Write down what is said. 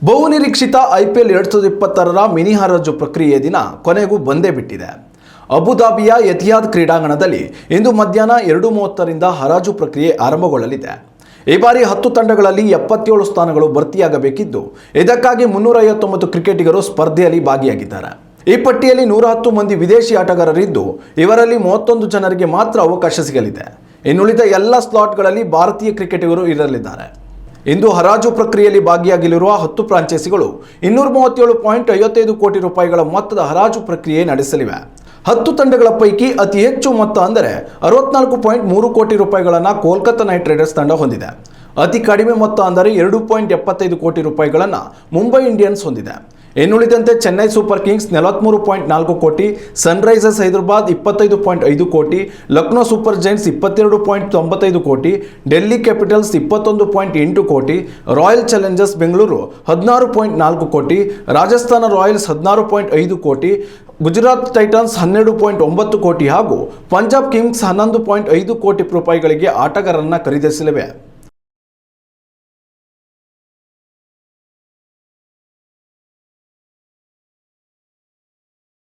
ಬಹುನಿರೀಕ್ಷಿತ IPL 2020ರ mini ಹರಾಜು ಪ್ರಕ್ರಿಯೆ ದಿನ ಕೊನೆಗೂ ಬಂದೇ ಬಿಟ್ಟಿದೆ. ಅಬುಧಾಬಿಯ ಎತಿಹಾದ್ ಕ್ರೀಡಾಂಗಣದಲ್ಲಿ ಇಂದು ಮಧ್ಯಾಹ್ನ 2:30ರಿಂದ ಹರಾಜು ಪ್ರಕ್ರಿಯೆ ಆರಂಭಗೊಳ್ಳಲಿದೆ. ಈ ಬಾರಿ 10 ತಂಡಗಳಲ್ಲಿ 77 ಸ್ಥಾನಗಳು ಭರ್ತಿಯಾಗಬೇಕಿದ್ದು, ಇದಕ್ಕಾಗಿ 359 ಕ್ರಿಕೆಟಿಗರು ಸ್ಪರ್ಧೆಯಲ್ಲಿ ಭಾಗಿಯಾಗಿದ್ದಾರೆ. ಈ ಪಟ್ಟಿಯಲ್ಲಿ 110 ಮಂದಿ ವಿದೇಶಿ ಆಟಗಾರರಿದ್ದು, ಇವರಲ್ಲಿ 31 ಜನರಿಗೆ ಮಾತ್ರ ಅವಕಾಶ ಸಿಗಲಿದೆ. ಇನ್ನುಳಿದ ಎಲ್ಲ ಸ್ಲಾಟ್ಗಳಲ್ಲಿ ಭಾರತೀಯ ಕ್ರಿಕೆಟಿಗರು ಇರಲಿದ್ದಾರೆ. ಇಂದು ಹರಾಜು ಪ್ರಕ್ರಿಯೆಯಲ್ಲಿ ಭಾಗಿಯಾಗಲಿರುವ 10 ಫ್ರಾಂಚೈಸಿಗಳು 237.55 ಕೋಟಿ ರೂಪಾಯಿಗಳ ಮೊತ್ತದ ಹರಾಜು ಪ್ರಕ್ರಿಯೆ ನಡೆಸಲಿವೆ. 10 ತಂಡಗಳ ಪೈಕಿ ಅತಿ ಹೆಚ್ಚು ಮೊತ್ತ ಅಂದರೆ 64.3 ಕೋಟಿ ರೂಪಾಯಿಗಳನ್ನು ಕೋಲ್ಕತ್ತಾ ನೈಟ್ ರೈಡರ್ಸ್ ತಂಡ ಹೊಂದಿದೆ. ಅತಿ ಕಡಿಮೆ ಮೊತ್ತ ಅಂದರೆ 2.75 ಕೋಟಿ ರೂಪಾಯಿಗಳನ್ನು ಮುಂಬೈ ಇಂಡಿಯನ್ಸ್ ಹೊಂದಿದೆ. ಇನ್ನುಳಿದಂತೆ ಚೆನ್ನೈ ಸೂಪರ್ ಕಿಂಗ್ಸ್ 43.4 ಕೋಟಿ, ಸನ್ರೈಸರ್ಸ್ ಹೈದರಾಬಾದ್ 25.5 ಕೋಟಿ, ಲಕ್ನೋ ಸೂಪರ್ ಜೈಂಟ್ಸ್ 22.95 ಕೋಟಿ, ಡೆಲ್ಲಿ ಕ್ಯಾಪಿಟಲ್ಸ್ 21.8 ಕೋಟಿ, ರಾಯಲ್ ಚಾಲೆಂಜರ್ಸ್ ಬೆಂಗಳೂರು 16.4 ಕೋಟಿ, ರಾಜಸ್ಥಾನ ರಾಯಲ್ಸ್ 16.5 ಕೋಟಿ, ಗುಜರಾತ್ ಟೈಟನ್ಸ್ 12.9 ಕೋಟಿ ಹಾಗೂ ಪಂಜಾಬ್ ಕಿಂಗ್ಸ್ 11.5 ಕೋಟಿ ರೂಪಾಯಿಗಳಿಗೆ ಆಟಗಾರರನ್ನು ಖರೀದಿಸಲಿವೆ.